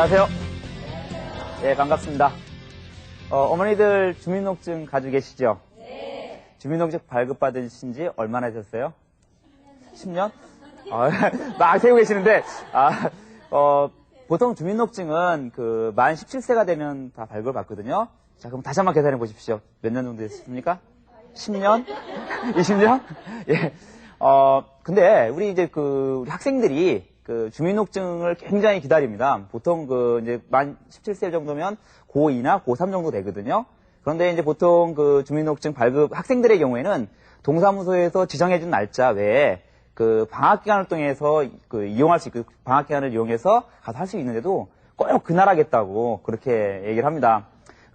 안녕하세요. 네, 반갑습니다. 어머니들 주민등록증 가지고 계시죠? 네. 주민등록증 발급받으신 지 얼마나 되셨어요? 10년? 막 세고 계시는데, 보통 주민등록증은 만 17세가 되면 다 발급을 받거든요. 자, 그럼 다시 한번 계산해 보십시오. 몇 년 정도 됐습니까? 10년? 20년? 예. 근데 우리 우리 학생들이 주민등록증을 굉장히 기다립니다. 보통 이제 만 17세 정도면 고2나 고3 정도 되거든요. 그런데 이제 보통 주민등록증 발급 학생들의 경우에는 동사무소에서 지정해준 날짜 외에 방학기간을 통해서 이용할 수 있고 방학기간을 이용해서 가서 할 수 있는데도 꼭 그날 하겠다고 그렇게 얘기를 합니다.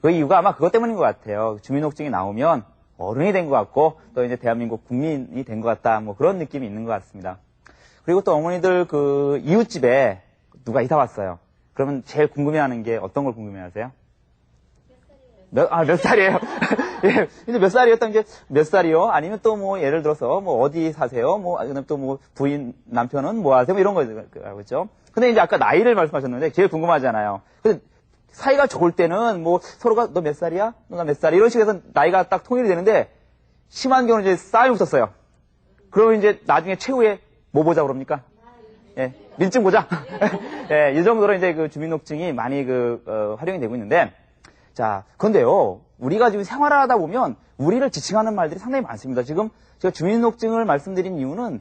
그 이유가 아마 그것 때문인 것 같아요. 주민등록증이 나오면 어른이 된 것 같고 또 이제 대한민국 국민이 된 것 같다. 뭐 그런 느낌이 있는 것 같습니다. 그리고 또 어머니들 이웃집에 누가 이사 왔어요. 그러면 제일 궁금해하는 게 어떤 걸 궁금해하세요? 몇 살이에요? 예, 이제 몇 살이었던 게 몇 살이요? 아니면 또 예를 들어서 어디 사세요? 또 부인, 남편은 뭐 하세요? 이런 거 그렇죠? 근데 이제 아까 나이를 말씀하셨는데 제일 궁금하잖아요. 근데 사이가 좋을 때는 서로가 너 몇 살이야? 너 나 몇 살이야? 이런 식으로 해서 나이가 딱 통일이 되는데 심한 경우는 이제 싸움이 붙었어요. 그러면 이제 나중에 최후에 뭐 보자 그럽니까? 예, 민증 보자. 예, 이 정도로 이제 주민등록증이 많이 활용이 되고 있는데, 자, 그런데요, 우리가 지금 생활을 하다 보면 우리를 지칭하는 말들이 상당히 많습니다. 지금 제가 주민등록증을 말씀드린 이유는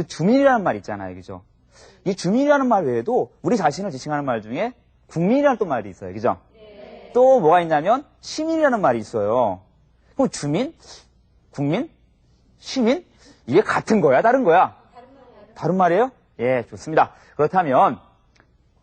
주민이라는 말 있잖아요, 그죠? 이 주민이라는 말 외에도 우리 자신을 지칭하는 말 중에 국민이라는 또 말이 있어요, 그죠? 네. 또 뭐가 있냐면 시민이라는 말이 있어요. 그럼 주민, 국민, 시민 이게 같은 거야, 다른 거야? 다른 말이에요? 예, 좋습니다. 그렇다면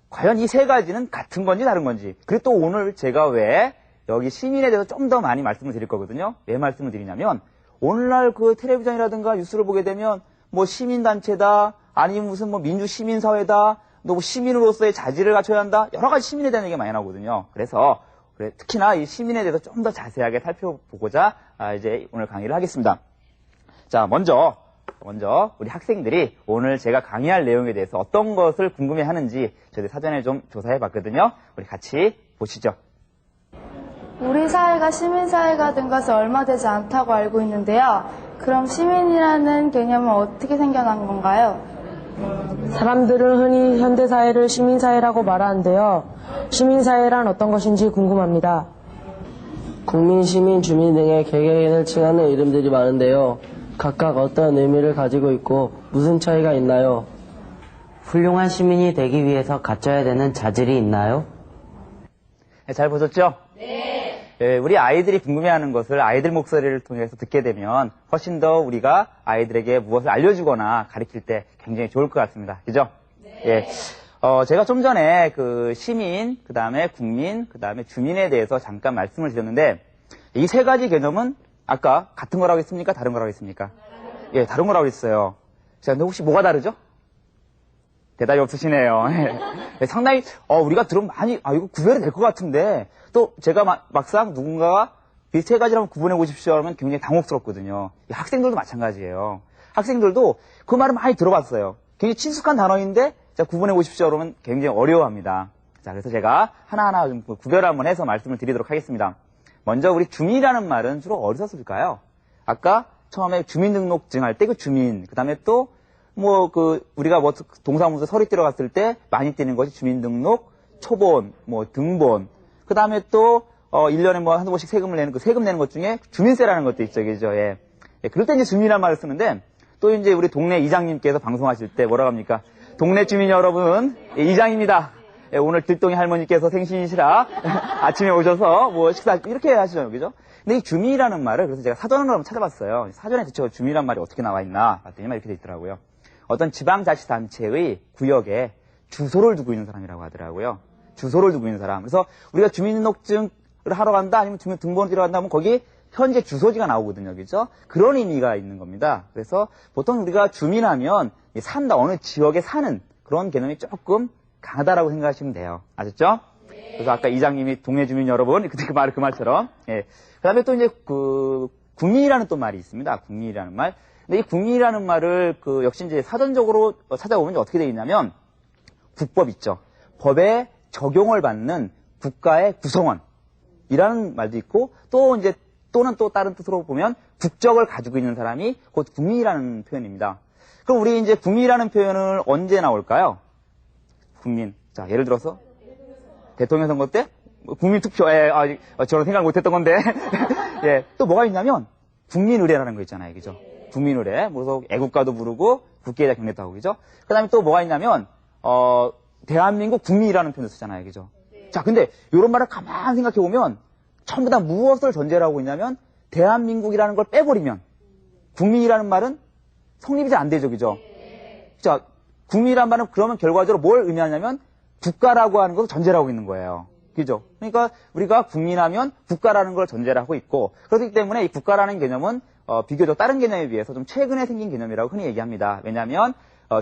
과연 이 세 가지는 같은 건지 다른 건지. 그리고 또 오늘 제가 왜 여기 시민에 대해서 좀 더 많이 말씀을 드릴 거거든요. 왜 말씀을 드리냐면 오늘날 텔레비전이라든가 뉴스를 보게 되면 시민단체다, 아니면 무슨 민주시민사회다, 또 시민으로서의 자질을 갖춰야 한다, 여러 가지 시민에 대한 얘기가 많이 나오거든요. 그래서 특히나 이 시민에 대해서 좀 더 자세하게 살펴보고자 이제 오늘 강의를 하겠습니다. 자, 먼저 우리 학생들이 오늘 제가 강의할 내용에 대해서 어떤 것을 궁금해하는지 저희들 사전에 좀 조사해봤거든요. 우리 같이 보시죠. 우리 사회가 시민사회가 된 것은 얼마 되지 않다고 알고 있는데요. 그럼 시민이라는 개념은 어떻게 생겨난 건가요? 사람들은 흔히 현대사회를 시민사회라고 말하는데요. 시민사회란 어떤 것인지 궁금합니다. 국민, 시민, 주민 등의 개개인을 칭하는 이름들이 많은데요. 각각 어떤 의미를 가지고 있고 무슨 차이가 있나요? 훌륭한 시민이 되기 위해서 갖춰야 되는 자질이 있나요? 네, 잘 보셨죠? 네. 우리 아이들이 궁금해하는 것을 아이들 목소리를 통해서 듣게 되면 훨씬 더 우리가 아이들에게 무엇을 알려주거나 가르칠 때 굉장히 좋을 것 같습니다. 그죠? 네. 예. 제가 좀 전에 시민, 그 다음에 국민, 그 다음에 주민에 대해서 잠깐 말씀을 드렸는데 이 세 가지 개념은 아까 같은 거라고 했습니까? 다른 거라고 했습니까? 예, 다른 거라고 했어요. 자, 근데 혹시 뭐가 다르죠? 대답이 없으시네요. 예, 상당히, 우리가 들으면 많이, 이거 구별이 될 것 같은데, 또 제가 막상 누군가가 이 세 가지를 한번 구분해 보십시오 하면 굉장히 당혹스럽거든요. 학생들도 마찬가지예요. 학생들도 그 말을 많이 들어봤어요. 굉장히 친숙한 단어인데, 자, 구분해 보십시오 그러면 굉장히 어려워합니다. 자, 그래서 제가 하나하나 좀 구별을 한번 해서 말씀을 드리도록 하겠습니다. 먼저 우리 주민이라는 말은 주로 어디서 쓸까요? 아까 처음에 주민등록증 할 때 주민, 그 다음에 또 우리가 동사무소 서류 떼러 갔을 때 많이 떼는 것이 주민등록, 초본, 등본, 그 다음에 또 1년에 한두 번씩 세금을 내는 세금 내는 것 중에 주민세라는 것도 있죠, 그죠? 예. 예, 그럴 때 이제 주민이라는 말을 쓰는데 또 이제 우리 동네 이장님께서 방송하실 때 뭐라고 합니까? 동네 주민 여러분, 예, 이장입니다. 예, 오늘 들동이 할머니께서 생신이시라 아침에 오셔서 식사 이렇게 하시죠, 그죠? 근데 이 주민이라는 말을 그래서 제가 사전을 한번 찾아봤어요. 사전에 대체 주민이라는 말이 어떻게 나와 있나 봤더니 이렇게 돼 있더라고요. 어떤 지방자치단체의 구역에 주소를 두고 있는 사람이라고 하더라고요. 주소를 두고 있는 사람. 그래서 우리가 주민등록증을 하러 간다, 아니면 주민등본을 들어 간다 하면 거기 현재 주소지가 나오거든요, 그죠? 그런 의미가 있는 겁니다. 그래서 보통 우리가 주민하면 산다, 어느 지역에 사는 그런 개념이 조금 강하다라고 생각하시면 돼요. 아셨죠? 그래서 아까 이장님이 동네 주민 여러분, 그 말처럼. 예. 그 다음에 또 이제 국민이라는 또 말이 있습니다. 국민이라는 말. 근데 이 국민이라는 말을 역시 이제 사전적으로 찾아보면 어떻게 되어 있냐면, 국법 있죠. 법에 적용을 받는 국가의 구성원이라는 말도 있고 또 이제 또는 또 다른 뜻으로 보면 국적을 가지고 있는 사람이 곧 국민이라는 표현입니다. 그럼 우리 이제 국민이라는 표현을 언제 나올까요? 국민. 자, 예를 들어서 대통령 선거 때 국민 투표에 저는 생각 못했던 건데 예, 또 뭐가 있냐면 국민의례라는 거 있잖아요, 그죠? 국민의례. 그래서 애국가도 부르고 국기에다 경례도 하고, 그죠? 그다음에 또 뭐가 있냐면 대한민국 국민이라는 표현을 쓰잖아요, 그죠? 자, 근데 이런 말을 가만히 생각해 보면 전부 다 무엇을 전제로 하고 있냐면 대한민국이라는 걸 빼버리면 국민이라는 말은 성립이 잘 안 되죠, 그죠? 자, 국민이라는 말은 그러면 결과적으로 뭘 의미하냐면 국가라고 하는 것을 전제로 하고 있는 거예요. 그죠? 그러니까 우리가 국민하면 국가라는 걸 전제로 하고 있고 그렇기 때문에 이 국가라는 개념은 비교적 다른 개념에 비해서 좀 최근에 생긴 개념이라고 흔히 얘기합니다. 왜냐하면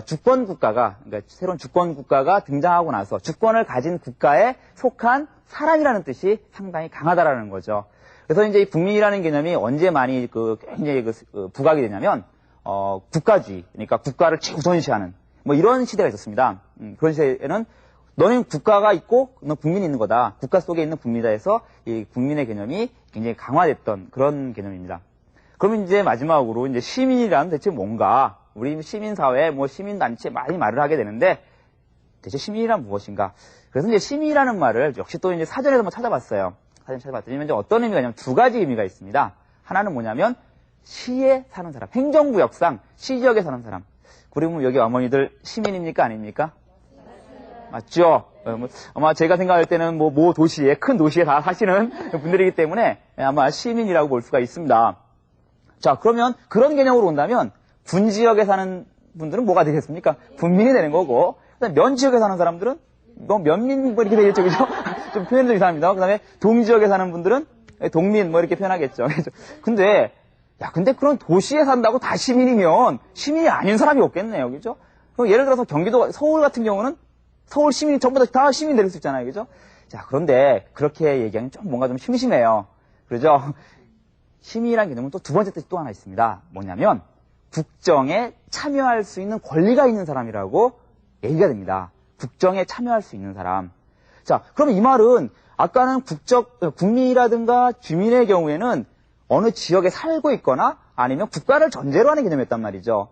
주권 국가가 그러니까 새로운 주권 국가가 등장하고 나서 주권을 가진 국가에 속한 사람이라는 뜻이 상당히 강하다라는 거죠. 그래서 이제 이 국민이라는 개념이 언제 많이 굉장히 부각이 되냐면 국가주의, 그러니까 국가를 최우선시하는 뭐 이런 시대가 있었습니다. 그런 시대에는 너는 국가가 있고 너 국민이 있는 거다. 국가 속에 있는 국민이다 해서 이 국민의 개념이 굉장히 강화됐던 그런 개념입니다. 그러면 이제 마지막으로 이제 시민이란 대체 뭔가? 우리 시민사회, 뭐 시민단체 많이 말을 하게 되는데 대체 시민이란 무엇인가? 그래서 이제 시민이라는 말을 역시 또 이제 사전에서 한번 찾아봤어요. 사전 찾아봤더니 이제 어떤 의미가 있냐면 두 가지 의미가 있습니다. 하나는 뭐냐면 시에 사는 사람, 행정구역상 시지역에 사는 사람. 그러면 여기 어머니들 시민입니까? 아닙니까? 맞죠? 아마 제가 생각할 때는 모 도시에, 큰 도시에 다 사시는 분들이기 때문에 아마 시민이라고 볼 수가 있습니다. 자, 그러면 그런 개념으로 온다면 군 지역에 사는 분들은 뭐가 되겠습니까? 군민이 되는 거고, 그다음에 면 지역에 사는 사람들은 뭐 면민 뭐 이렇게 되겠죠, 그죠? 좀 표현이 좀 이상합니다. 그다음에 동 지역에 사는 분들은 동민 뭐 이렇게 표현하겠죠. 근데 그런 도시에 산다고 다 시민이면 시민이 아닌 사람이 없겠네요, 그죠? 그럼 예를 들어서 경기도 서울 같은 경우는 서울 시민이 전부 다 시민 될 수 있잖아요, 그죠? 자, 그런데 그렇게 얘기하면 좀 뭔가 좀 심심해요. 그러죠? 시민이라는 개념은 또 두 번째 뜻이 또 하나 있습니다. 뭐냐면 국정에 참여할 수 있는 권리가 있는 사람이라고 얘기가 됩니다. 국정에 참여할 수 있는 사람. 자, 그럼 이 말은 아까는 국민이라든가 주민의 경우에는 어느 지역에 살고 있거나 아니면 국가를 전제로 하는 개념이었단 말이죠.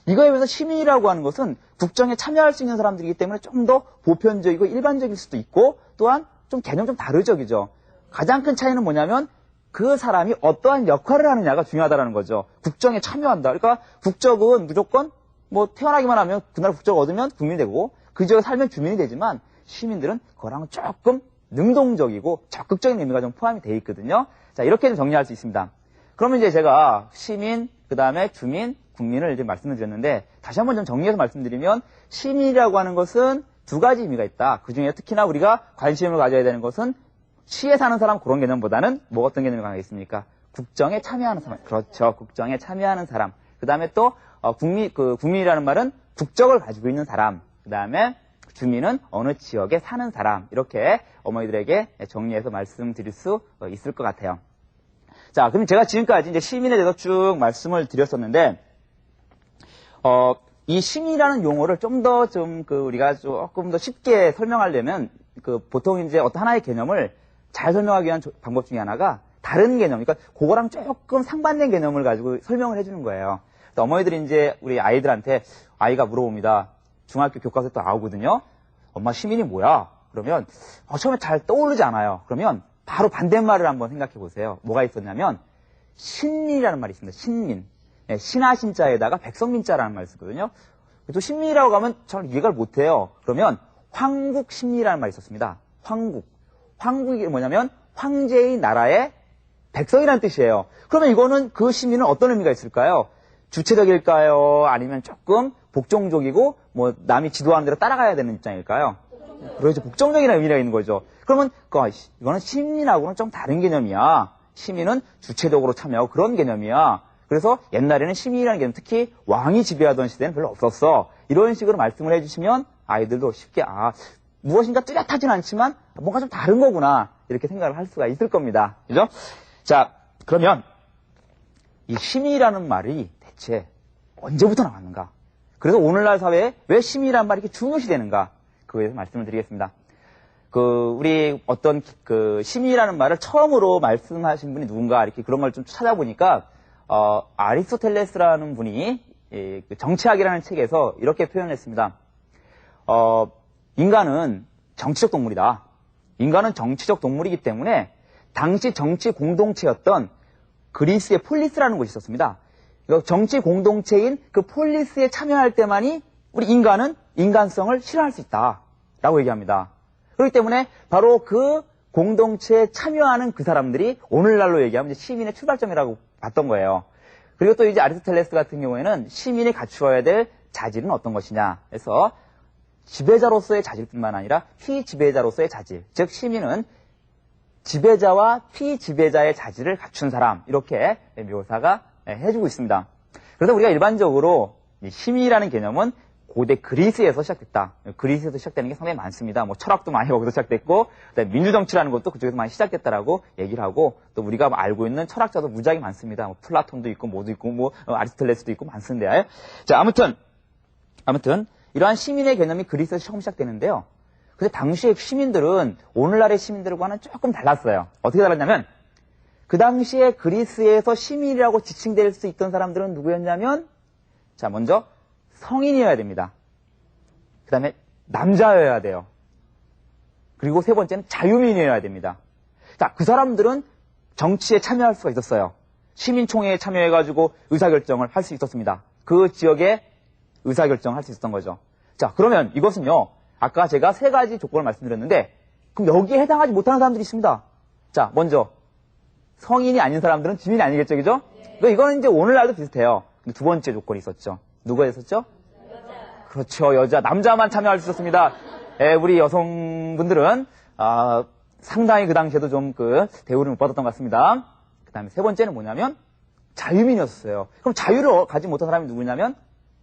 이거에 비해서 시민이라고 하는 것은 국정에 참여할 수 있는 사람들이기 때문에 좀 더 보편적이고 일반적일 수도 있고 또한 좀 개념 좀 다르죠, 그죠? 가장 큰 차이는 뭐냐면 그 사람이 어떠한 역할을 하느냐가 중요하다는 거죠. 국정에 참여한다. 그러니까 국적은 무조건 뭐 태어나기만 하면 그날 국적을 얻으면 국민이 되고 그 지역에 살면 주민이 되지만 시민들은 그거랑은 조금 능동적이고 적극적인 의미가 좀 포함이 되어 있거든요. 자, 이렇게 좀 정리할 수 있습니다. 그러면 이제 제가 시민, 그 다음에 주민, 국민을 이제 말씀을 드렸는데 다시 한번 좀 정리해서 말씀드리면 시민이라고 하는 것은 두 가지 의미가 있다. 그 중에 특히나 우리가 관심을 가져야 되는 것은 시에 사는 사람 그런 개념보다는 뭐 어떤 개념이 강하겠습니까? 국정에 참여하는 사람. 그렇죠. 국정에 참여하는 사람. 그 다음에 또 국민이라는 말은 국적을 가지고 있는 사람. 그 다음에 주민은 어느 지역에 사는 사람. 이렇게 어머니들에게 정리해서 말씀드릴 수 있을 것 같아요. 자, 그럼 제가 지금까지 이제 시민에 대해서 쭉 말씀을 드렸었는데, 이 시민이라는 용어를 우리가 조금 더 쉽게 설명하려면, 보통 이제 어떤 하나의 개념을 잘 설명하기 위한 방법 중에 하나가 다른 개념, 그러니까 그거랑 조금 상반된 개념을 가지고 설명을 해주는 거예요. 어머니들이 이제 우리 아이들한테 아이가 물어봅니다. 중학교 교과서에 또 나오거든요. 엄마 시민이 뭐야? 그러면 처음에 잘 떠오르지 않아요. 그러면 바로 반대말을 한번 생각해 보세요. 뭐가 있었냐면 신민이라는 말이 있습니다. 신민. 네, 신하신자에다가 백성민자라는 말을 쓰거든요. 또 신민이라고 하면 잘 이해를 못해요. 그러면 황국신민이라는 말이 있었습니다. 황국. 황국이 뭐냐면 황제의 나라의 백성이라는 뜻이에요. 그러면 이거는 그 시민은 어떤 의미가 있을까요? 주체적일까요? 아니면 조금 복종적이고 뭐 남이 지도하는 대로 따라가야 되는 입장일까요? 그렇죠. 복종적인 의미가 있는 거죠. 그러면 이거는 시민하고는 좀 다른 개념이야. 시민은 주체적으로 참여하고 그런 개념이야. 그래서 옛날에는 시민이라는 개념, 특히 왕이 지배하던 시대는 별로 없었어. 이런 식으로 말씀을 해주시면 아이들도 쉽게 무엇인가 뚜렷하진 않지만 뭔가 좀 다른 거구나 이렇게 생각을 할 수가 있을 겁니다. 그죠? 자, 그러면 이 시민이라는 말이 대체 언제부터 나왔는가? 그래서 오늘날 사회에 왜 시민이라는 말이 이렇게 중요시 되는가? 그거에 대해서 말씀을 드리겠습니다. 우리 어떤 시민이라는 말을 처음으로 말씀하신 분이 누군가 이렇게 그런 걸 좀 찾아보니까, 아리스토텔레스라는 분이 정치학이라는 책에서 이렇게 표현했습니다. 인간은 정치적 동물이다. 인간은 정치적 동물이기 때문에 당시 정치 공동체였던 그리스의 폴리스라는 곳이 있었습니다. 정치 공동체인 그 폴리스에 참여할 때만이 우리 인간은 인간성을 실현할 수 있다라고 얘기합니다. 그렇기 때문에 바로 그 공동체에 참여하는 그 사람들이 오늘날로 얘기하면 이제 시민의 출발점이라고 봤던 거예요. 그리고 또 이제 아리스토텔레스 같은 경우에는 시민이 갖추어야 될 자질은 어떤 것이냐 해서 지배자로서의 자질뿐만 아니라 피지배자로서의 자질, 즉 시민은 지배자와 피지배자의 자질을 갖춘 사람, 이렇게 묘사가 해주고 있습니다. 그래서 우리가 일반적으로 이 시민이라는 개념은 고대 그리스에서 시작됐다. 그리스에서 시작되는 게 상당히 많습니다. 뭐 철학도 많이 거기서 시작됐고, 그다음에 민주정치라는 것도 그쪽에서 많이 시작됐다라고 얘기를 하고, 또 우리가 알고 있는 철학자도 무지하게 많습니다. 뭐 플라톤도 있고, 뭐도 있고, 뭐 아리스토텔레스도 있고 많습니다. 자, 아무튼 이러한 시민의 개념이 그리스에서 처음 시작되는데요. 근데 당시의 시민들은 오늘날의 시민들과는 조금 달랐어요. 어떻게 달랐냐면, 그 당시에 그리스에서 시민이라고 지칭될 수 있던 사람들은 누구였냐면, 자, 먼저 성인이어야 됩니다. 그 다음에 남자여야 돼요. 그리고 세 번째는 자유민이어야 됩니다. 자, 그 사람들은 정치에 참여할 수가 있었어요. 시민총회에 참여해가지고 의사결정을 할 수 있었습니다. 그 지역에 의사결정을 할 수 있었던 거죠. 자, 그러면 이것은요, 아까 제가 세 가지 조건을 말씀드렸는데, 그럼 여기에 해당하지 못하는 사람들이 있습니다. 자, 먼저 성인이 아닌 사람들은 주민이 아니겠죠, 그죠? 네. 이거는 이제 오늘날도 비슷해요. 근데 두 번째 조건이 있었죠. 누가 있었죠? 여자. 그렇죠, 여자. 남자만 참여할 수 있었습니다. 우리 여성분들은 상당히 그 당시에도 좀 대우를 못 받았던 것 같습니다. 그 다음에 세 번째는 뭐냐면 자유민이었어요. 그럼 자유를 가지 못한 사람이 누구냐면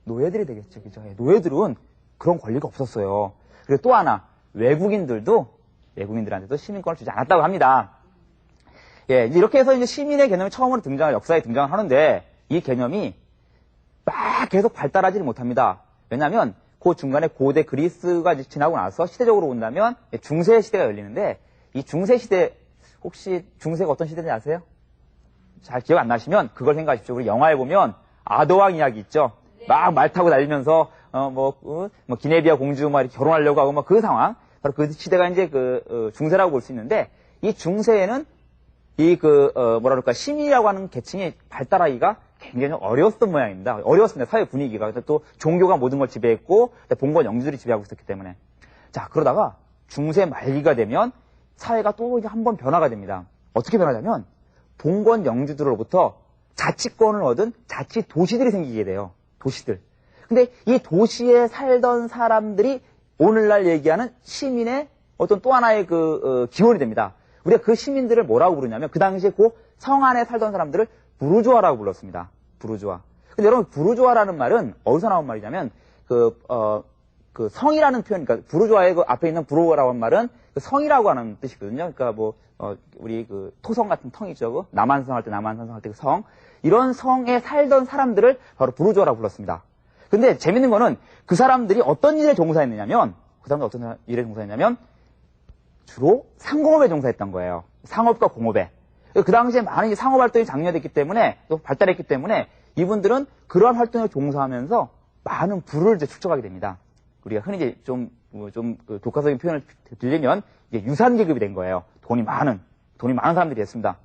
노예들이 되겠죠, 그죠? 노예들은 그런 권리가 없었어요. 그리고 또 하나, 외국인들한테도 시민권을 주지 않았다고 합니다. 이렇게 해서 이제 시민의 개념이 처음으로 역사에 등장을 하는데, 이 개념이 막 계속 발달하지는 못합니다. 왜냐하면 그 중간에 고대 그리스가 지나고 나서 시대적으로 본다면 중세 시대가 열리는데, 이 중세 시대, 혹시 중세가 어떤 시대인지 아세요? 잘 기억 안 나시면 그걸 생각하십시오. 우리 영화에 보면 아더왕 이야기 있죠. 막 말 타고 달리면서 기네비아 공주 막 이렇게 결혼하려고 하고 막 그 상황, 바로 그 시대가 이제 중세라고 볼 수 있는데, 이 중세에는 시민이라고 하는 계층이 발달하기가 굉장히 어려웠던 모양입니다. 어려웠습니다. 사회 분위기가. 또 종교가 모든 걸 지배했고, 봉건 영주들이 지배하고 있었기 때문에. 자, 그러다가 중세 말기가 되면 사회가 또 이제 한번 변화가 됩니다. 어떻게 변하냐면, 봉건 영주들로부터 자치권을 얻은 자치 도시들이 생기게 돼요. 도시들. 근데 이 도시에 살던 사람들이 오늘날 얘기하는 시민의 어떤 또 하나의 기원이 됩니다. 우리가 그 시민들을 뭐라고 부르냐면, 그 당시에 그 성 안에 살던 사람들을 부르주아라고 불렀습니다. 부르주아. 근데 여러분, 부르주아라는 말은 어디서 나온 말이냐면, 성이라는 표현, 그러니까 부르주아의 그 앞에 있는 부르주아라고 하는 말은 성이라고 하는 뜻이거든요. 그러니까 우리 토성 같은 텅이죠. 남한성 할 때 남한성 할 때 성. 이런 성에 살던 사람들을 바로 부르주아라고 불렀습니다. 근데 재밌는 거는 그 사람들이 어떤 일에 종사했느냐면, 주로 상공업에 종사했던 거예요. 상업과 공업에. 그 당시에 많은 상업 활동이 장려됐기 때문에, 또 발달했기 때문에, 이분들은 그러한 활동에 종사하면서 많은 부를 이제 축적하게 됩니다. 우리가 흔히 이제 교과서적인 표현을 들리면, 이게 유산계급이 된 거예요. 돈이 많은 사람들이 됐습니다.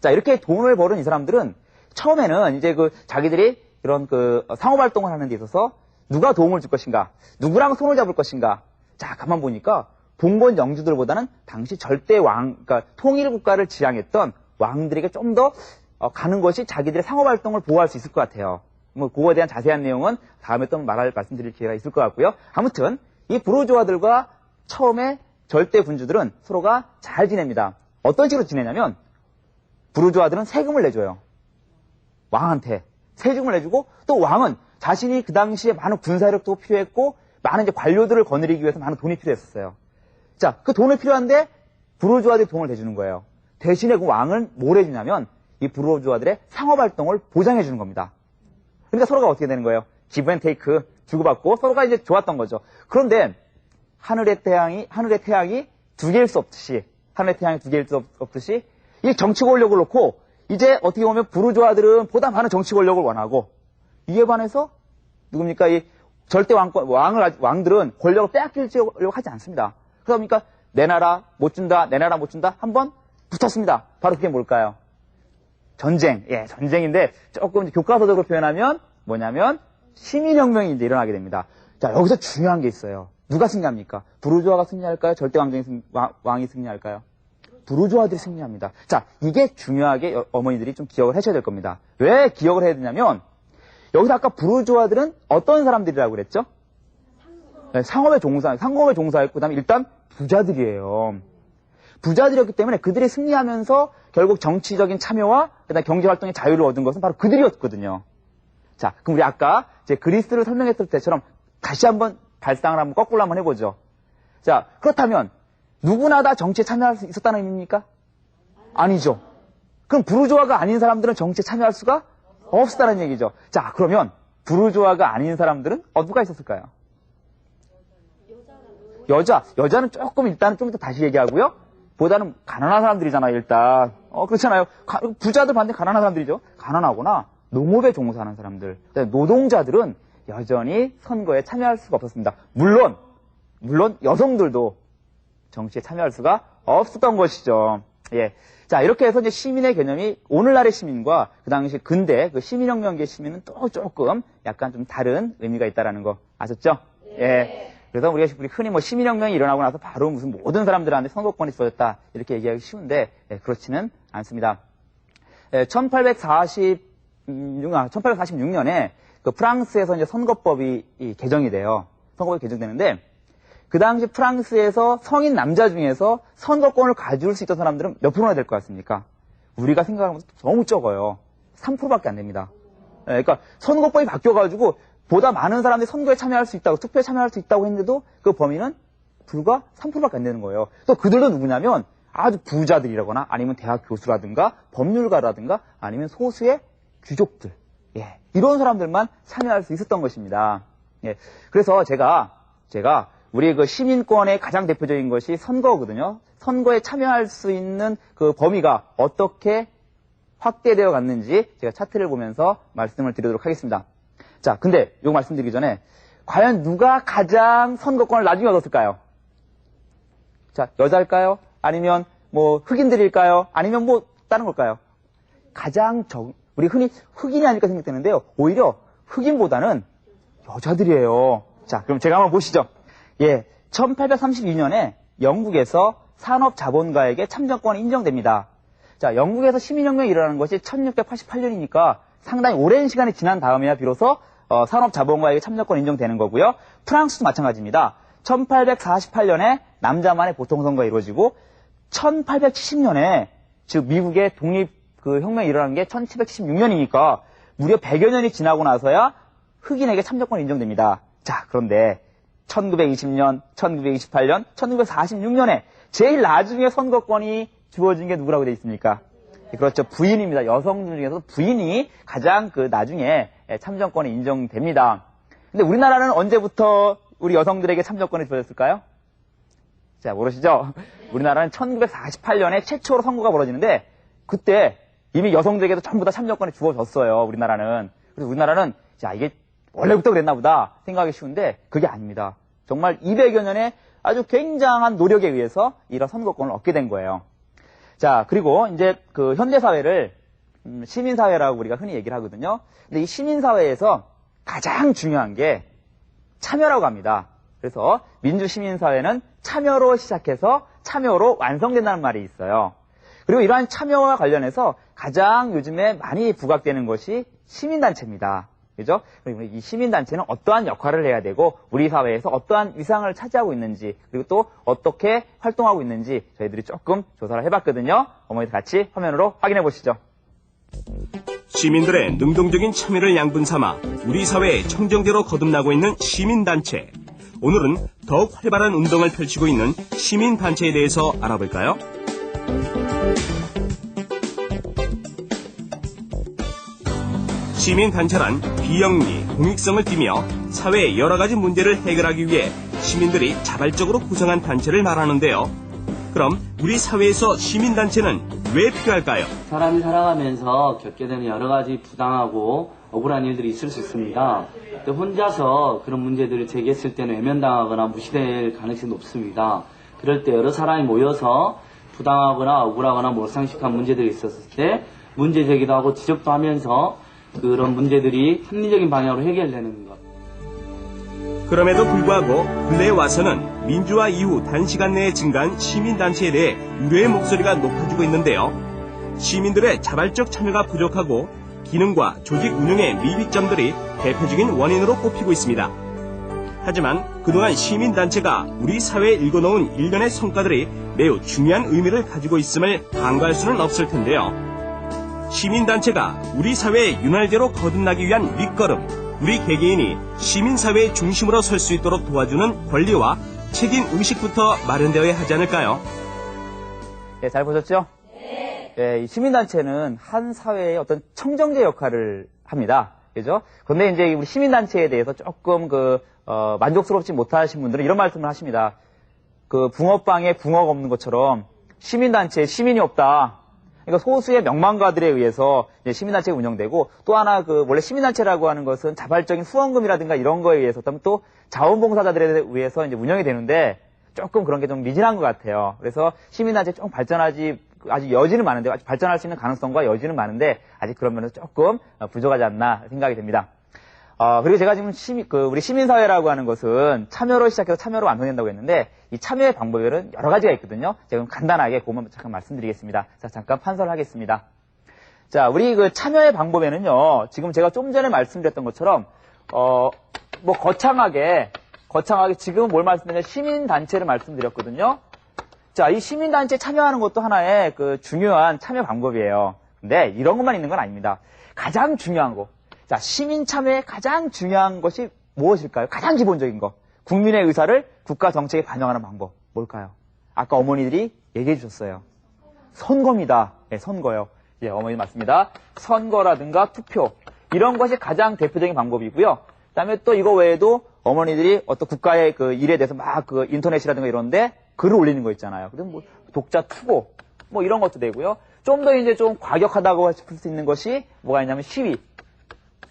자, 이렇게 돈을 버는 이 사람들은 처음에는 이제 자기들이 이런 상업 활동을 하는 데 있어서 누가 도움을 줄 것인가, 누구랑 손을 잡을 것인가. 자, 가만 보니까 봉건 영주들보다는 당시 절대 그러니까 통일 국가를 지향했던 왕들에게 좀 더 가는 것이 자기들의 상업 활동을 보호할 수 있을 것 같아요. 그거에 대한 자세한 내용은 다음에 또 말씀드릴 기회가 있을 것 같고요. 아무튼 이 부르주아들과 처음에 절대 군주들은 서로가 잘 지냅니다. 어떤 식으로 지내냐면, 부르주아들은 세금을 내줘요. 왕한테 세금을 내주고, 또 왕은 자신이 그 당시에 많은 군사력도 필요했고, 많은 이제 관료들을 거느리기 위해서 많은 돈이 필요했었어요. 자, 그 돈을 필요한데 부르주아들이 돈을 대주는 거예요. 대신에 그 왕은 뭘 해주냐면, 이 부르주아들의 상업활동을 보장해 주는 겁니다. 그러니까 서로가 어떻게 되는 거예요? 기브 앤 테이크, 주고받고 서로가 이제 좋았던 거죠. 그런데 하늘의 태양이 두 개일 수 없듯이, 이 정치 권력을 놓고, 이제 어떻게 보면 부르주아들은 보다 많은 정치 권력을 원하고, 이에 반해서, 누굽니까? 이 절대 왕들은 권력을 빼앗기려고 하지 않습니다. 그러니까, 내 나라 못 준다, 한번 붙었습니다. 바로 그게 뭘까요? 전쟁. 예, 전쟁인데, 조금 이제 교과서적으로 표현하면, 뭐냐면, 시민혁명이 이제 일어나게 됩니다. 자, 여기서 중요한 게 있어요. 누가 승리합니까? 부르주아가 승리할까요? 절대 왕이 승리할까요? 부르주아들이 승리합니다. 자, 이게 중요하게 어머니들이 좀 기억을 하셔야 될 겁니다. 왜 기억을 해야 되냐면, 여기서 아까 부르주아들은 어떤 사람들이라고 그랬죠? 네, 상업에 종사했고, 그 다음에 일단 부자들이에요. 부자들이었기 때문에 그들이 승리하면서 결국 정치적인 참여와 그다음에 경제활동의 자유를 얻은 것은 바로 그들이었거든요. 자, 그럼 우리 아까 이제 그리스를 설명했을 때처럼 다시 한번 발상을 한번 거꾸로 한번 해보죠. 자, 그렇다면 누구나 다 정치에 참여할 수 있었다는 의미입니까? 아니죠. 그럼 부르주아가 아닌 사람들은 정치에 참여할 수가 없었다는 얘기죠. 자, 그러면 부르주아가 아닌 사람들은 누가 있었을까요? 여자는 조금 일단은 좀 이따 다시 얘기하고요. 보다는 가난한 사람들이잖아요, 일단. 그렇잖아요. 부자들 반대 가난한 사람들이죠. 가난하거나 농업에 종사하는 사람들. 노동자들은 여전히 선거에 참여할 수가 없었습니다. 물론 여성들도 정치에 참여할 수가 없었던 것이죠. 예. 자, 이렇게 해서 이제 시민의 개념이 오늘날의 시민과 그 당시 근대 그 시민혁명기의 시민은 또 조금 약간 좀 다른 의미가 있다라는 거 아셨죠? 예. 그래서 우리 흔히 뭐 시민혁명이 일어나고 나서 바로 무슨 모든 사람들한테 선거권이 주어졌다 이렇게 얘기하기 쉬운데 그렇지는 않습니다. 1846년에 그 프랑스에서 이제 선거법이 개정이 돼요. 선거법이 개정되는데 그 당시 프랑스에서 성인 남자 중에서 선거권을 가질 수 있던 사람들은 몇 프로나 될 것 같습니까? 우리가 생각하는 것도 너무 적어요. 3%밖에 안 됩니다. 그러니까 선거법이 바뀌어가지고 보다 많은 사람들이 선거에 참여할 수 있다고, 투표에 참여할 수 있다고 했는데도 그 범위는 불과 3%밖에 안 되는 거예요. 또 그들도 누구냐면 아주 부자들이라거나 아니면 대학 교수라든가 법률가라든가 아니면 소수의 귀족들. 예. 이런 사람들만 참여할 수 있었던 것입니다. 예. 그래서 제가 우리 그 시민권의 가장 대표적인 것이 선거거든요. 선거에 참여할 수 있는 그 범위가 어떻게 확대되어 갔는지 제가 차트를 보면서 말씀을 드리도록 하겠습니다. 자, 근데 이거 말씀드리기 전에 과연 누가 가장 선거권을 나중에 얻었을까요? 자, 여자일까요? 아니면 뭐 흑인들일까요? 아니면 뭐 다른 걸까요? 우리 흔히 흑인이 아닐까 생각되는데요. 오히려 흑인보다는 여자들이에요. 자, 그럼 제가 한번 보시죠. 예, 1832년에 영국에서 산업자본가에게 참정권이 인정됩니다. 자, 영국에서 시민혁명이 일어나는 것이 1688년이니까 상당히 오랜 시간이 지난 다음에야 비로소 산업자본가에게 참정권이 인정되는 거고요. 프랑스도 마찬가지입니다. 1848년에 남자만의 보통선거가 이루어지고 1870년에 즉 미국의 독립 그 혁명이 일어난 게 1776년이니까 무려 100여 년이 지나고 나서야 흑인에게 참정권이 인정됩니다. 자, 그런데 1920년, 1928년, 1946년에 제일 나중에 선거권이 주어진 게 누구라고 되어 있습니까? 그렇죠. 부인입니다. 여성 중에서 부인이 가장 그 나중에 참정권이 인정됩니다. 근데 우리나라는 언제부터 우리 여성들에게 참정권이 주어졌을까요? 자, 모르시죠? 우리나라는 1948년에 최초로 선거가 벌어지는데 그때 이미 여성들에게도 전부 다 참정권이 주어졌어요. 우리나라는. 그래서 우리나라는 자, 이게 원래부터 그랬나 보다 생각하기 쉬운데 그게 아닙니다. 정말 200여 년의 아주 굉장한 노력에 의해서 이런 선거권을 얻게 된 거예요. 자, 그리고 이제 그 현대사회를 시민사회라고 우리가 흔히 얘기를 하거든요. 근데 이 시민사회에서 가장 중요한 게 참여라고 합니다. 그래서 민주시민사회는 참여로 시작해서 참여로 완성된다는 말이 있어요. 그리고 이러한 참여와 관련해서 가장 요즘에 많이 부각되는 것이 시민단체입니다. 그죠? 그리고 이 시민단체는 어떠한 역할을 해야 되고 우리 사회에서 어떠한 위상을 차지하고 있는지 그리고 또 어떻게 활동하고 있는지 저희들이 조금 조사를 해봤거든요. 어머니들 같이 화면으로 확인해 보시죠. 시민들의 능동적인 참여를 양분 삼아 우리 사회에 청정제로 거듭나고 있는 시민단체. 오늘은 더욱 활발한 운동을 펼치고 있는 시민단체에 대해서 알아볼까요? 시민단체란 비영리, 공익성을 띠며 사회의 여러 가지 문제를 해결하기 위해 시민들이 자발적으로 구성한 단체를 말하는데요. 그럼 우리 사회에서 시민단체는 왜 필요할까요? 사람이 살아가면서 겪게 되는 여러 가지 부당하고 억울한 일들이 있을 수 있습니다. 또 혼자서 그런 문제들을 제기했을 때는 외면당하거나 무시될 가능성이 높습니다. 그럴 때 여러 사람이 모여서 부당하거나 억울하거나 몰상식한 문제들이 있었을 때 문제 제기도 하고 지적도 하면서 그런 문제들이 합리적인 방향으로 해결되는 것. 그럼에도 불구하고 근래에 와서는 민주화 이후 단시간 내에 증가한 시민단체에 대해 우려의 목소리가 높아지고 있는데요. 시민들의 자발적 참여가 부족하고 기능과 조직 운영의 미비점들이 대표적인 원인으로 꼽히고 있습니다. 하지만 그동안 시민단체가 우리 사회에 일궈놓은 일련의 성과들이 매우 중요한 의미를 가지고 있음을 간과할 수는 없을 텐데요. 시민단체가 우리 사회의 윤활제로 거듭나기 위한 밑거름, 우리 개개인이 시민사회의 중심으로 설 수 있도록 도와주는 권리와 책임의식부터 마련되어야 하지 않을까요? 네, 잘 보셨죠? 네. 이 시민단체는 한 사회의 어떤 청정제 역할을 합니다. 그죠? 그런데 이제 우리 시민단체에 대해서 조금 만족스럽지 못하신 분들은 이런 말씀을 하십니다. 붕어빵에 붕어가 없는 것처럼 시민단체에 시민이 없다. 그러니까 소수의 명망가들에 의해서 이제 시민단체가 운영되고, 또 하나 원래 시민단체라고 하는 것은 자발적인 후원금이라든가 이런 거에 의해서 또 자원봉사자들에 의해서 이제 운영이 되는데 조금 그런 게 좀 미진한 것 같아요. 그래서 시민단체 조금 아직 여지는 많은데, 아직 발전할 수 있는 가능성과 여지는 많은데 아직 그런 면에서 조금 부족하지 않나 생각이 됩니다. 그리고 제가 지금 우리 시민사회라고 하는 것은 참여로 시작해서 참여로 완성된다고 했는데, 이 참여의 방법에는 여러 가지가 있거든요. 제가 간단하게 그것만 잠깐 말씀드리겠습니다. 자, 잠깐 판서를 하겠습니다. 자, 우리 참여의 방법에는요, 지금 제가 좀 전에 말씀드렸던 것처럼, 거창하게 지금은 뭘 말씀드렸냐면 시민단체를 말씀드렸거든요. 자, 이 시민단체에 참여하는 것도 하나의 중요한 참여 방법이에요. 근데 이런 것만 있는 건 아닙니다. 가장 중요한 거. 자, 시민 참여의 가장 중요한 것이 무엇일까요? 가장 기본적인 거. 국민의 의사를 국가 정책에 반영하는 방법. 뭘까요? 아까 어머니들이 얘기해 주셨어요. 선거입니다. 네, 선거요. 예, 어머니 맞습니다. 선거라든가 투표. 이런 것이 가장 대표적인 방법이고요. 그 다음에 또 이거 외에도 어머니들이 어떤 국가의 일에 대해서 막 인터넷이라든가 이런데 글을 올리는 거 있잖아요. 그럼 독자 투고, 이런 것도 되고요. 좀 더 이제 좀 과격하다고 싶을 수 있는 것이 뭐가 있냐면 시위.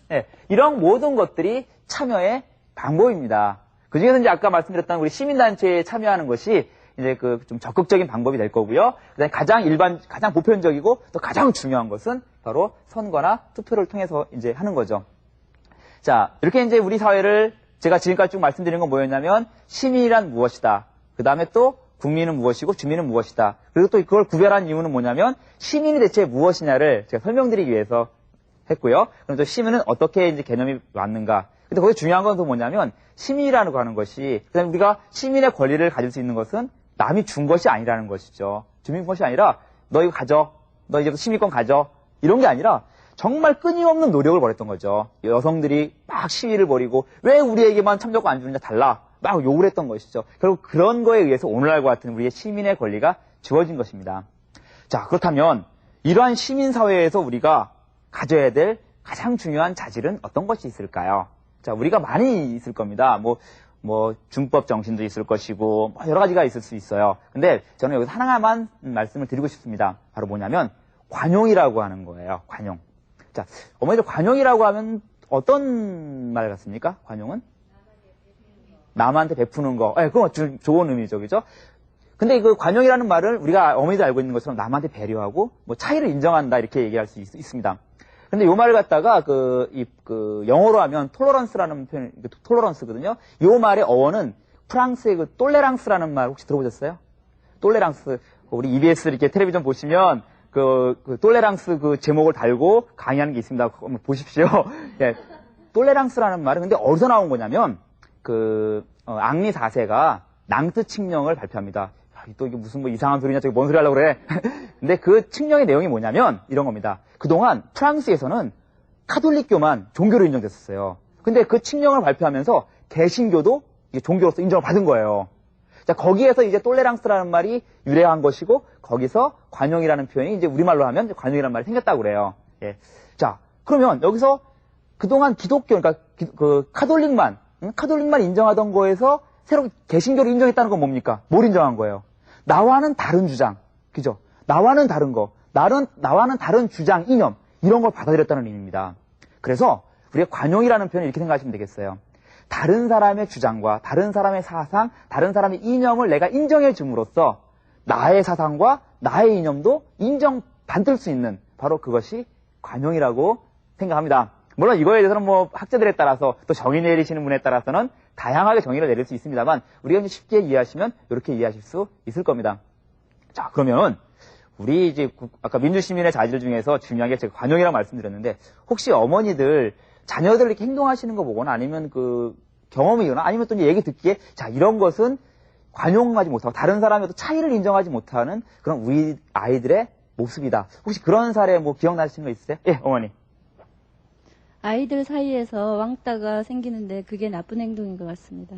네, 이런 모든 것들이 참여의 방법입니다. 그 중에서 이제 아까 말씀드렸던 우리 시민단체에 참여하는 것이 이제 좀 적극적인 방법이 될 거고요. 그다음에 가장 보편적이고 또 가장 중요한 것은 바로 선거나 투표를 통해서 이제 하는 거죠. 자, 이렇게 이제 우리 사회를 제가 지금까지 쭉 말씀드린 건 뭐였냐면 시민이란 무엇이다. 그 다음에 또 국민은 무엇이고 주민은 무엇이다. 그리고 또 그걸 구별한 이유는 뭐냐면 시민이 대체 무엇이냐를 제가 설명드리기 위해서 했고요. 그럼 또 시민은 어떻게 이제 개념이 왔는가. 근데 거기 중요한 건 또 뭐냐면 시민이라고 하는 것이, 그다음에 우리가 시민의 권리를 가질 수 있는 것은 남이 준 것이 아니라는 것이죠. 주민 것이 아니라 너 이거 가져. 너 이제 시민권 가져. 이런 게 아니라 정말 끊임없는 노력을 벌였던 거죠. 여성들이 막 시위를 벌이고 왜 우리에게만 참여권 안 주느냐 달라. 막 욕을 했던 것이죠. 결국 그런 거에 의해서 오늘날과 같은 우리의 시민의 권리가 주어진 것입니다. 자, 그렇다면 이러한 시민사회에서 우리가 가져야 될 가장 중요한 자질은 어떤 것이 있을까요? 자, 우리가 많이 있을 겁니다. 준법 정신도 있을 것이고, 여러 가지가 있을 수 있어요. 근데 저는 여기서 하나만 말씀을 드리고 싶습니다. 바로 뭐냐면, 관용이라고 하는 거예요. 관용. 자, 어머니들 관용이라고 하면 어떤 말 같습니까? 관용은? 남한테 베푸는 거. 네, 그건 좋은 의미죠. 그죠? 근데 그 관용이라는 말을 우리가 어머니들 알고 있는 것처럼 남한테 배려하고, 차이를 인정한다, 이렇게 얘기할 수 있습니다. 근데 요 말을 갖다가 영어로 하면 톨러런스라는 표현, 톨러런스거든요. 요 말의 어원은 프랑스의 똘레랑스라는 말 혹시 들어보셨어요? 똘레랑스. 우리 EBS 이렇게 텔레비전 보시면 똘레랑스 제목을 달고 강의하는 게 있습니다. 한번 보십시오. 예. 똘레랑스라는 말은 근데 어디서 나온 거냐면 앙리 4세가 낭트 칙령을 발표합니다. 또 이게 무슨 이상한 소리냐, 저기 뭔 소리 하려고 그래. 근데 그 칙령의 내용이 뭐냐면 이런 겁니다. 그동안 프랑스에서는 카톨릭교만 종교로 인정됐었어요. 근데 그 칙령을 발표하면서 개신교도 종교로서 인정을 받은 거예요. 자, 거기에서 이제 똘레랑스라는 말이 유래한 것이고, 거기서 관용이라는 표현이 이제 우리말로 하면 관용이라는 말이 생겼다고 그래요. 예. 자, 그러면 여기서 그동안 기독교, 그러니까 카톨릭만 인정하던 거에서 새로 개신교를 인정했다는 건 뭡니까? 뭘 인정한 거예요? 나와는 다른 주장, 그죠? 나와는 다른 거, 나와는 다른 주장, 이념, 이런 걸 받아들였다는 의미입니다. 그래서 우리가 관용이라는 표현을 이렇게 생각하시면 되겠어요. 다른 사람의 주장과 다른 사람의 사상, 다른 사람의 이념을 내가 인정해 줌으로써 나의 사상과 나의 이념도 인정받을 수 있는 바로 그것이 관용이라고 생각합니다. 물론 이거에 대해서는 뭐 학자들에 따라서 또 정의 내리시는 분에 따라서는 다양하게 정의를 내릴 수 있습니다만 우리가 이제 쉽게 이해하시면 이렇게 이해하실 수 있을 겁니다. 자, 그러면 우리 이제 아까 민주시민의 자질 중에서 중요한 게 제가 관용이라고 말씀드렸는데 혹시 어머니들 자녀들 이렇게 행동하시는 거 보거나 아니면 그 경험이거나 아니면 또 얘기 듣기에 자, 이런 것은 관용하지 못하고 다른 사람의 차이를 인정하지 못하는 그런 우리 아이들의 모습이다. 혹시 그런 사례 뭐 기억나시는 거 있으세요? 예, 어머니. 아이들 사이에서 왕따가 생기는데 그게 나쁜 행동인 것 같습니다.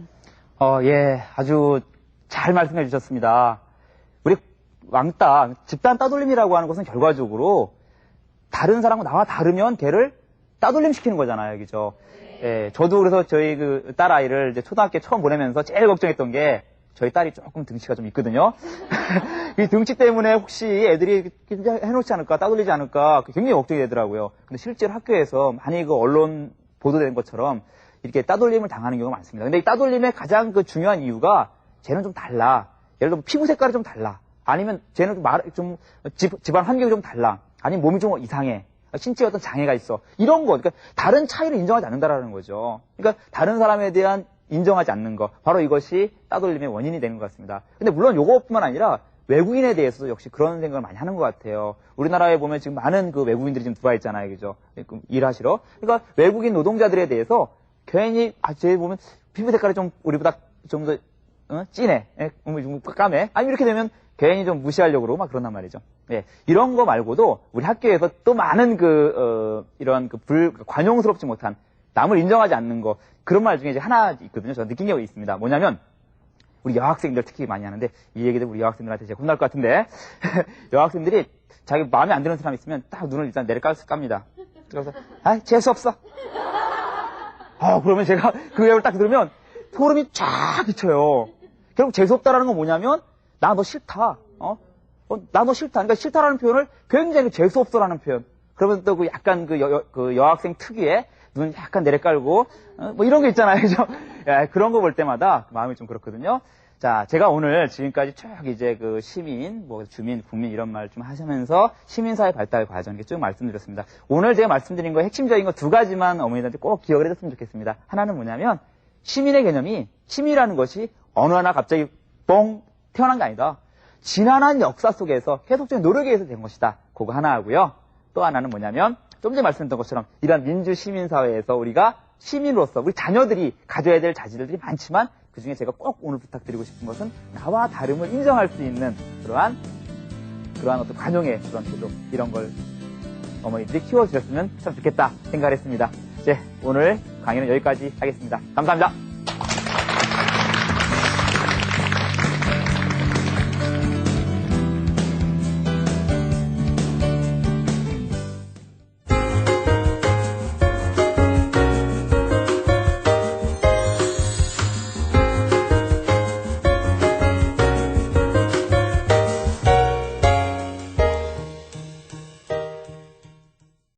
예, 아주 잘 말씀해 주셨습니다. 우리 왕따, 집단 따돌림이라고 하는 것은 결과적으로 다른 사람과 나와 다르면 걔를 따돌림 시키는 거잖아요, 그죠? 예, 저도 그래서 저희 그 딸아이를 이제 초등학교에 처음 보내면서 제일 걱정했던 게 저희 딸이 조금 등치가 좀 있거든요. 이 등치 때문에 혹시 애들이 해놓지 않을까, 따돌리지 않을까 굉장히 걱정이 되더라고요. 근데 실제로 학교에서 많이 그 언론 보도된 것처럼 이렇게 따돌림을 당하는 경우가 많습니다. 근데 이 따돌림의 가장 그 중요한 이유가 쟤는 좀 달라. 예를 들어 피부 색깔이 좀 달라. 아니면 쟤는 집안 환경이 좀 달라. 아니면 몸이 좀 이상해. 신체에 어떤 장애가 있어. 이런 거. 그러니까 다른 차이를 인정하지 않는다라는 거죠. 그러니까 다른 사람에 대한 인정하지 않는 거. 바로 이것이 따돌림의 원인이 되는 것 같습니다. 근데 물론 요것뿐만 아니라 외국인에 대해서도 역시 그런 생각을 많이 하는 것 같아요. 우리나라에 보면 지금 많은 그 외국인들이 지금 들어와 있잖아요. 그죠? 일하시러. 그러니까 외국인 노동자들에 대해서 괜히, 쟤 보면 피부 색깔이 좀 우리보다 좀 더, 진해. 몸이 좀 까매. 아니면 이렇게 되면 괜히 좀 무시하려고 그러고 막 그런단 말이죠. 예. 이런 거 말고도 우리 학교에서 또 많은 이런 관용스럽지 못한 남을 인정하지 않는 거 그런 말 중에 이제 하나 있거든요. 제가 느낀 게 있습니다. 뭐냐면 우리 여학생들 특히 많이 하는데 이 얘기들 우리 여학생들한테 제가 혼날 것 같은데 여학생들이 자기 마음에 안 드는 사람 있으면 딱 눈을 일단 내려깝니다. 그래서 재수없어. 그러면 제가 그 얘기를 딱 들으면 소름이 쫙 끼쳐요. 결국 재수없다라는 건 뭐냐면 나 너 싫다. 나 너 싫다. 그러니까 싫다라는 표현을 굉장히 재수없어라는 표현. 그러면 또 그 약간 그 여학생 특유의 눈 약간 내려깔고 뭐 이런 게 있잖아요. 그죠? 예, 그런 거 볼 때마다 마음이 좀 그렇거든요. 자, 제가 오늘 지금까지 쭉 이제 그 시민, 뭐 주민, 국민 이런 말 좀 하시면서 시민사회 발달 과정 쭉 말씀드렸습니다. 오늘 제가 말씀드린 거 핵심적인 거 두 가지만 어머니들한테 꼭 기억을 해줬으면 좋겠습니다. 하나는 뭐냐면 시민의 개념이 시민이라는 것이 어느 하나 갑자기 뻥 태어난 게 아니다. 지난한 역사 속에서 계속적인 노력에 의해서 된 것이다. 그거 하나 하고요. 또 하나는 뭐냐면 좀 전에 말씀드렸던 것처럼 이런 민주 시민사회에서 우리가 시민으로서 우리 자녀들이 가져야 될 자질들이 많지만 그중에 제가 꼭 오늘 부탁드리고 싶은 것은 나와 다름을 인정할 수 있는 그러한 어떤 관용의 그런 태도 이런 걸 어머니들이 키워주셨으면 참 좋겠다 생각을 했습니다. 오늘 강의는 여기까지 하겠습니다. 감사합니다.